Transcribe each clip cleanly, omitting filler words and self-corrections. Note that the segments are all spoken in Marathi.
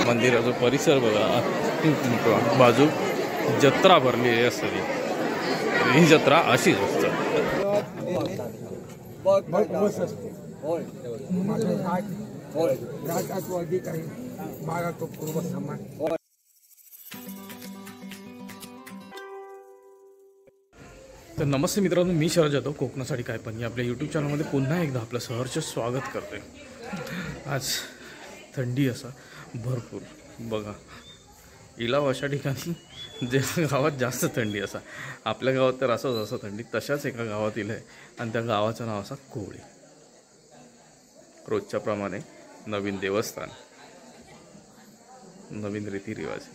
मंदिराचा परिसर बघा, बाजू जत्रा भरलेली असते. ही जत्रा अशीच असते. तर नमस्ते मित्रांनो, मी शरद जाधव, कोकणासाठी काय पण आपल्या यूट्यूब चॅनलमध्ये पुन्हा एकदा आपलं सहर्ष स्वागत करते. आज थंडी असा भरपूर बघा. इलाव अशा ठिकाणी जे गावात जास्त थंडी असा, आपल्या गावात तर असंच थंडी, तशाच एका गावात इलं आहे आणि त्या गावाचं नाव असा कोळी. रोजच्या प्रमाणे नवीन देवस्थान, नवीन रीतिरिवाज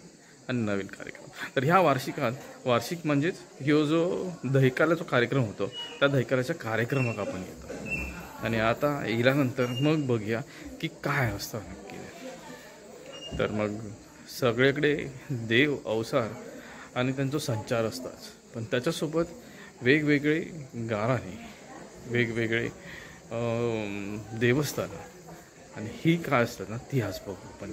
आणि नवीन कार्यक्रम. तर ह्या वार्षिक म्हणजेच ह्यो जो दहिकालाचा कार्यक्रम होतो, त्या दहिकालाच्या कार्यक्रमाक आपण येतो. आणि आता गेल्यानंतर मग बघूया की काय असतं नक्की. तर मग सगळीकडे देव अवसार आणि त्यांचा संचार असतात, पण त्याच्यासोबत वेगवेगळे गाराणे, वेगवेगळे देवस्थानं, आणि ही काय असतात ना ती आज बघू आपण.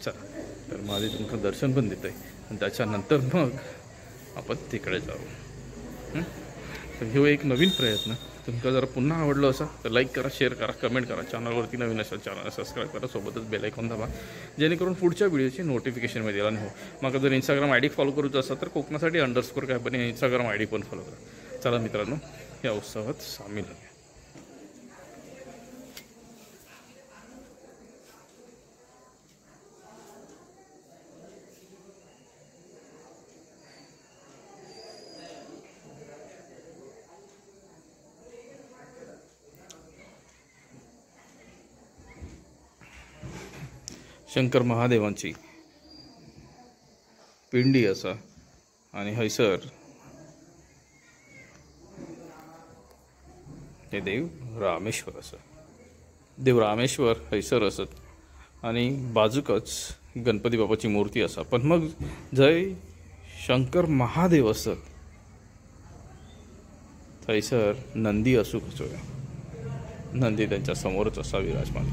चला, तर माझे तुमचं दर्शन पण देतं आहे आणि त्याच्यानंतर मग आपण तिकडे जाऊ. तर हे एक नवीन प्रयत्न तुमका जर पुन्हा आवडलं असं तर लाईक करा, शेअर करा, कमेंट करा. चॅनलवरती नवीन असेल चॅनल सबस्क्राईब करा, सोबतच बेल आयकॉन दाबा, जेणेकरून पुढच्या व्हिडिओची नोटिफिकेशन मिळेल. आणि हो, मग जर इंस्टाग्राम आय डी फॉलो करूचं असेल तर कोकणासाठी _ काय पण इंस्टाग्राम आय डी पण फॉलो करा. चला मित्रांनो, या उत्सवात सामील आहे. शंकर महादेवांची पिंडी असा आणि हैसर हे देव रामेश्वर असं. देव रामेश्वर हैसर असत आणि बाजूकच गणपती बाबाची मूर्ती असा. पण मग जय शंकर महादेव असत हैसर नंदी असू कसो, नंदी त्यांच्या समोरच असा विराजमान.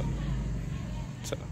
चला,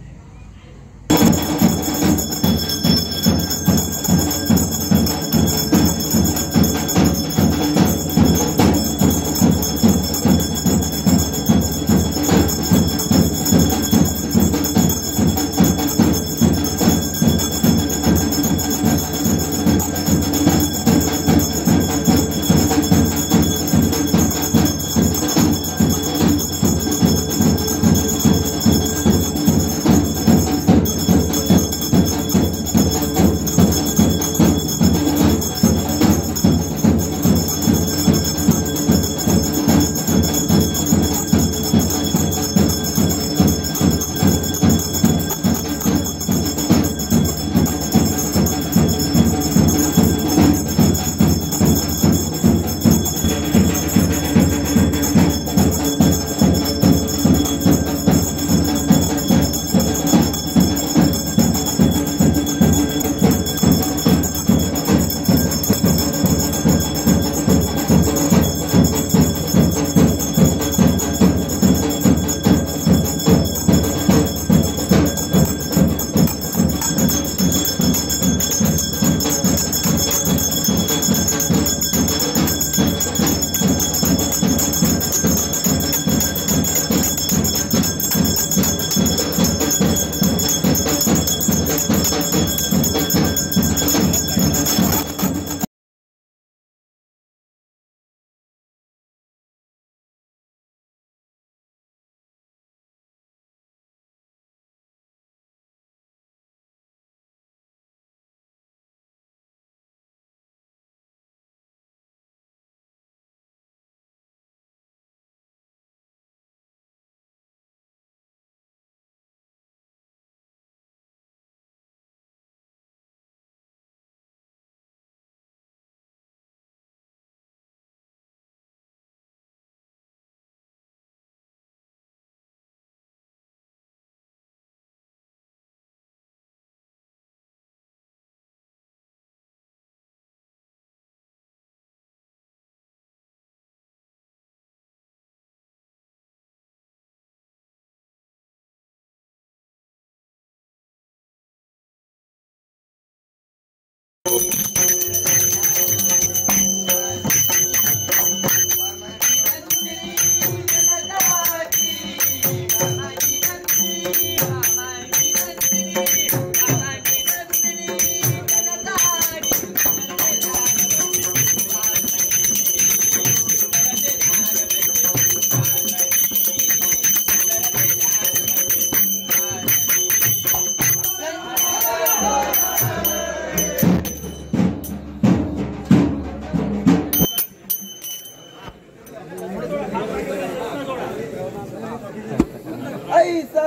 ऐसा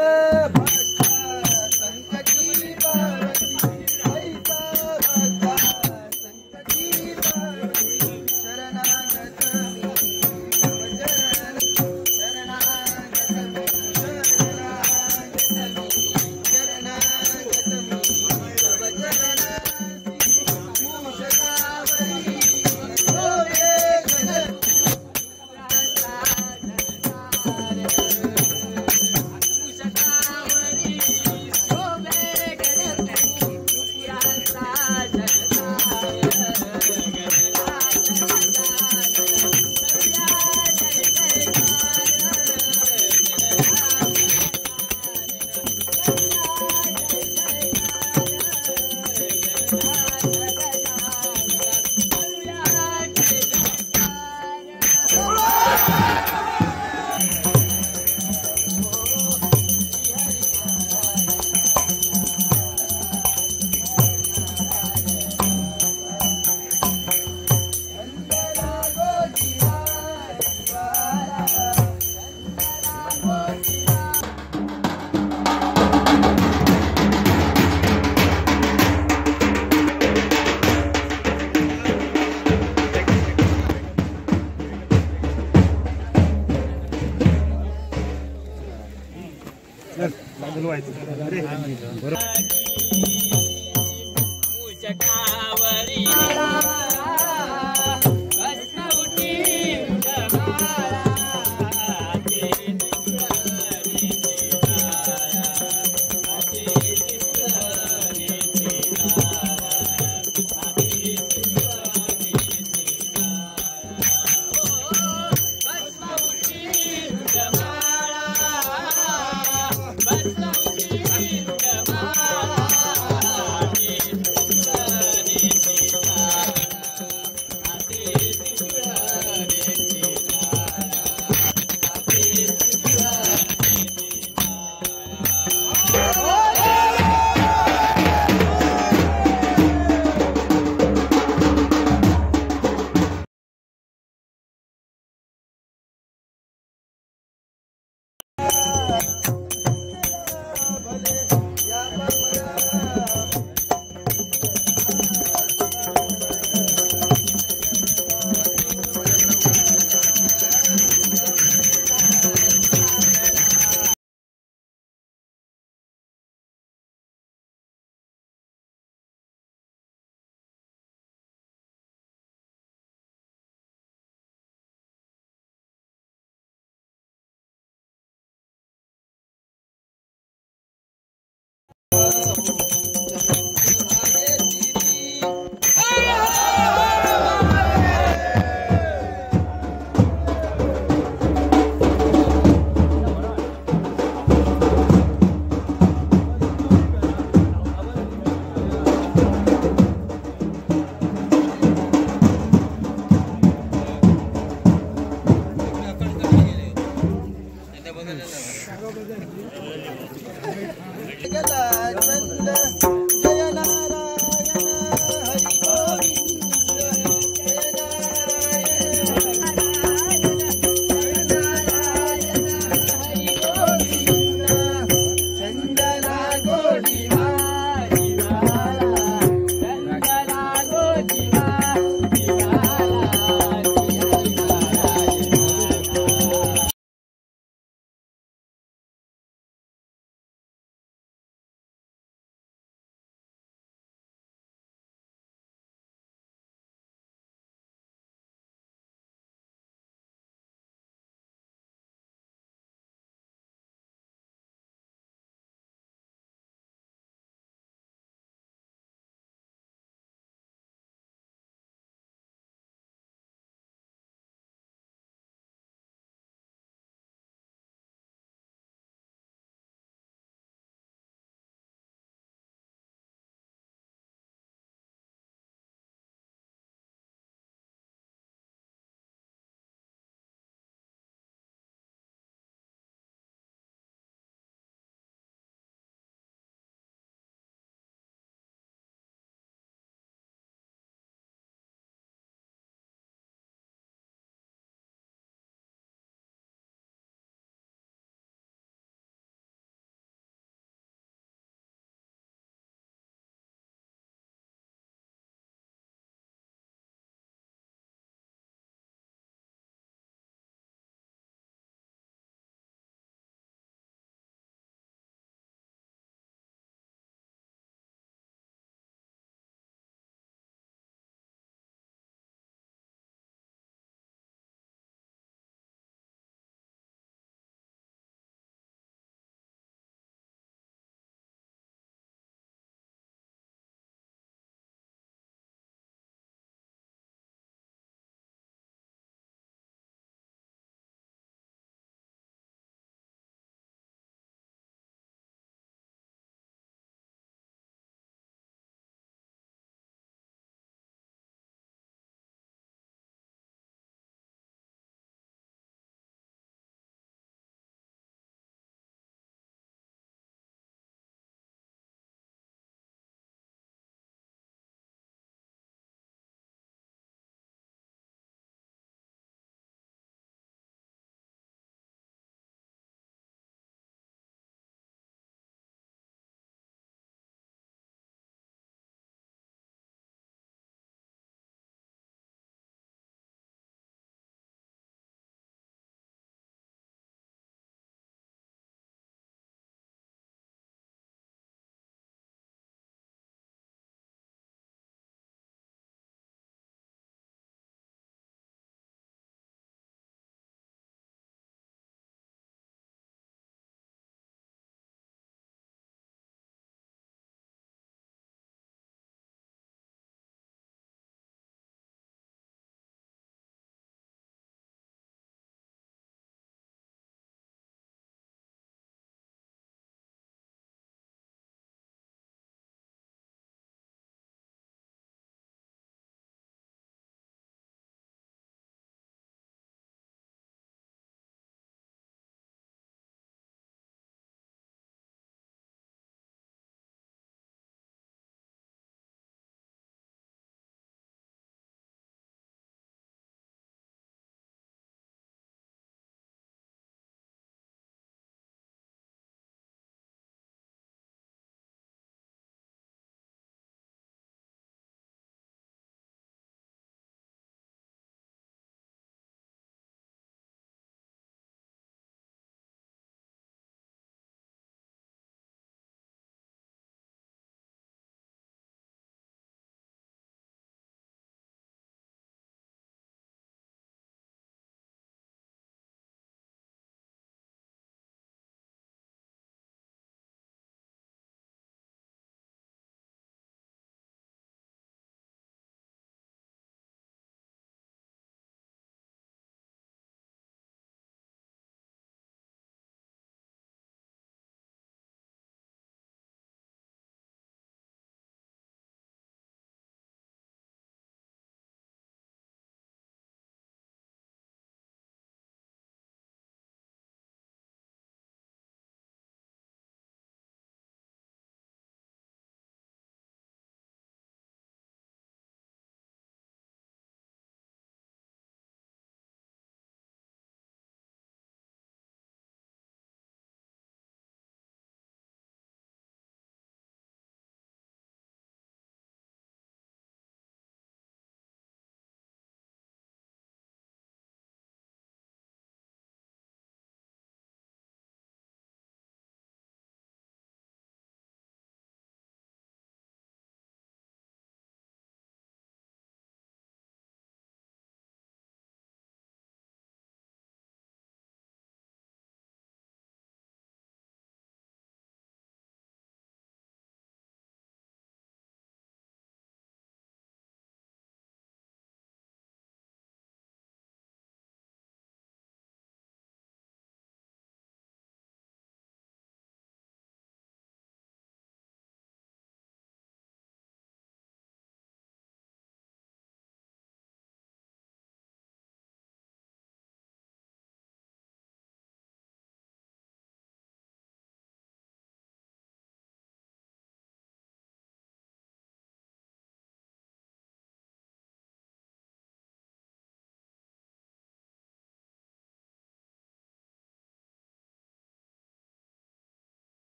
भक्त संकटी पार्वती, ऐसा भक्त संकटी पार्वती, शरणागत मी तव चरण, शरणागत मी, शरणागत मी, शरणागत मी तव चरण, मूषकावरी शोभे गगन,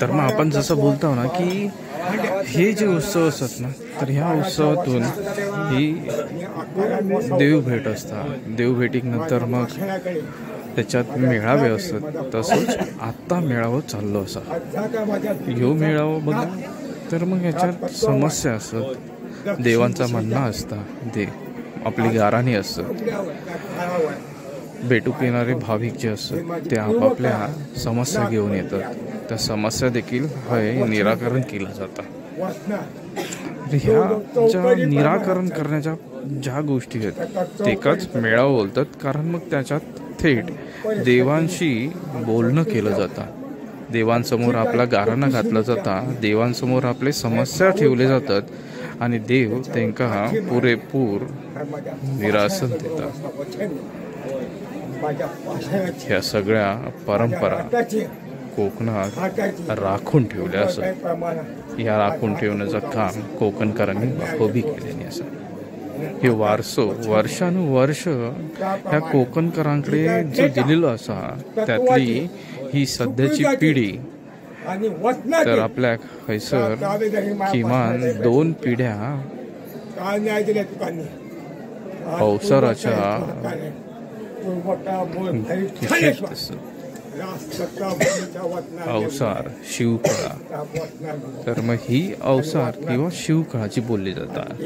तर मग आपण जसं बोलतो ना की हे जे उत्सव असतात ना, तर ह्या उत्सवातून ही देवभेट असतात. देवभेटीनंतर मग त्याच्यात मेळावे असतात. तसंच आत्ता मेळावं चाललो असा ह्यो मेळावा बघा. तर मग ह्याच्यात समस्या असतात, देवांचा म्हणणं असता, आपली गाराणी असतात. भेटूक येणारे भाविक जे असतात ते आपापल्या समस्या घेऊन येतात. त्या समस्या देखील हे निराकरण केलं जातं. ह्या ज्या निराकरण करण्याच्या ज्या गोष्टी आहेत तेकाच मेळावा बोलतात. कारण मग त्याच्यात थेट देवांशी बोलणं केलं जातं. देवांसमोर आपला गाराणा घातला जाता, देवांसमोर आपले समस्या ठेवले जातात आणि देव त्यांना पुरेपूर निरासन देतात. ह्या सगळ्या परंपरा कोकणात राखून ठेवल्या असत. या राखून ठेवण्याचं काम कोकणकरांनी बखूबी केल्याने असं. हे वारसो वर्षानुवर्ष ह्या कोकणकरांकडे जो दिलेलं असा, त्यातली ही सध्याची पिढी तर आपल्या हैसर किमान 2 पिढ्या अवसराच्या अवसार शिवकळा. तर मग ही अवसार किंवा शिवकळाची बोलली जातात.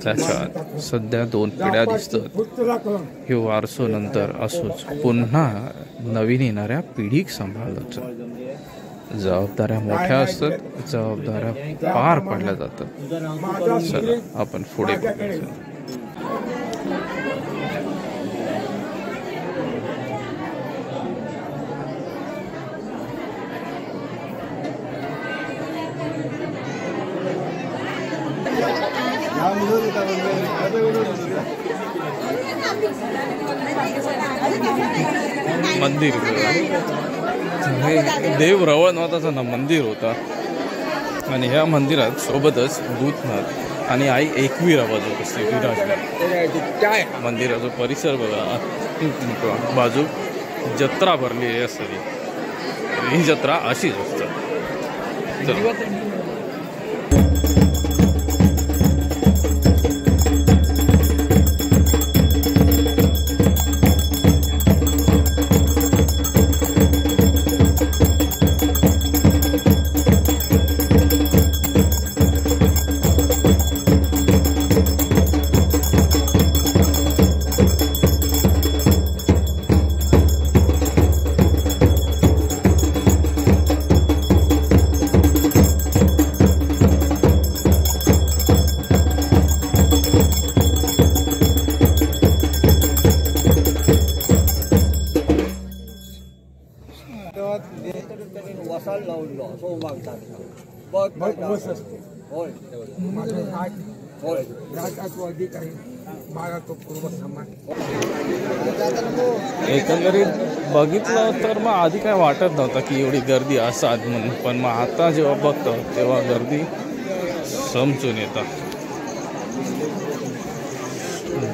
त्याच्यात सध्या 2 पिढ्या दिसतात. हे वारसो नंतर असोच पुन्हा नवीन येणाऱ्या पिढीक सांभाळलं. जबाबदाऱ्या मोठ्या असतात, जबाबदाऱ्या पार पाडल्या जातात. चला आपण पुढे मंदिर देव रवळनाथाचा ना मंदिर होता आणि ह्या मंदिरात सोबतच भूतनाथ आणि आई एकवीरा बाजू असते विराजला. मंदिराचा परिसर बघा, बाजू जत्रा भरली असते. ही जत्रा अशीच असते. एकंदरीत बघितलं तर मग आधी काय वाटत नव्हतं की एवढी गर्दी असाच म्हणून, पण मग आता जेव्हा बघतो तेव्हा गर्दी समजून येतात.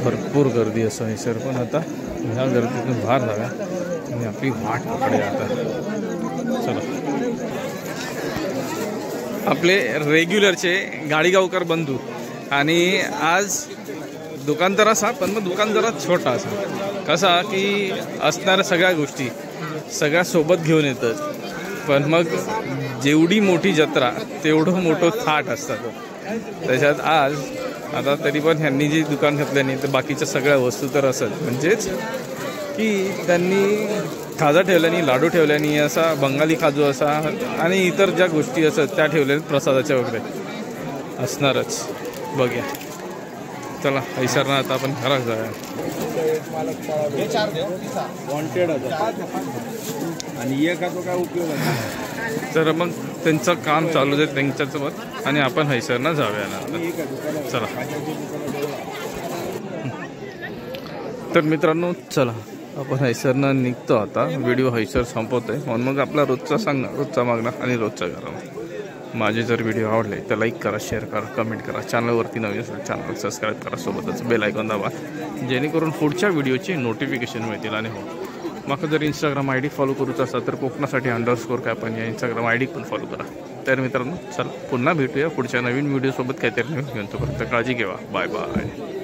भरपूर गर्दी असं सर, पण आता ह्या गर्दीतून बाहेर जाव्या आणि आपली वाट पकडे. आता चला आपले रेग्युलरचे गाडीगावकर बंधू. आणि आज दुकान तर असा, पण मग दुकान जरा छोटा असा, कसा की असणाऱ्या सगळ्या गोष्टी सगळ्या सोबत घेऊन येतात. पण मग जेवढी मोठी जत्रा तेवढं मोठं थाट असतात. त्याच्यात आज आता तरी पण ह्यांनी जी दुकान घातल्याने तर बाकीच्या सगळ्या वस्तू तर असत, म्हणजेच की त्यांनी खाजा ठेवल्यानी, लाडू ठेवल्यानी, असा बंगाली काजू असा आणि इतर ज्या गोष्टी असतात त्या ठेवल्या प्रसादाच्या वगैरे असणारच. बघूया चला हैसरना आता आपण घरात जाऊया. आणि एकाचा काय उपयोग तर मग त्यांचं काम चालू आहे त्यांच्यासोबत आणि आपण हैसरना जाऊया ना. चला तर मित्रांनो, चला आपण हैसरनं निघतो आता. व्हिडिओ हैसर संपवतोय म्हणून मग आपला रोजचा मागणा आणि रोजचा गरम. माझे जर व्हिडिओ आवडले तर लाईक करा, शेअर करा, कमेंट करा. चॅनलवरती नवीन असेल चॅनल सबस्क्राईब करा, सोबतच बेल आयकॉन दाबा जेणेकरून पुढच्या व्हिडिओची नोटिफिकेशन मिळतील. आणि हो, म्हाका जर इंस्टाग्राम आय डी फॉलो करूचा असा तर कोकणासाठी _ कॅपन या इंस्टाग्राम आय डी पण फॉलो करा. तर मित्रांनो चला पुन्हा भेटूया पुढच्या नवीन व्हिडिओसोबत काहीतरी घेऊन. तोपर्यंत काळजी घ्या. Bye bye.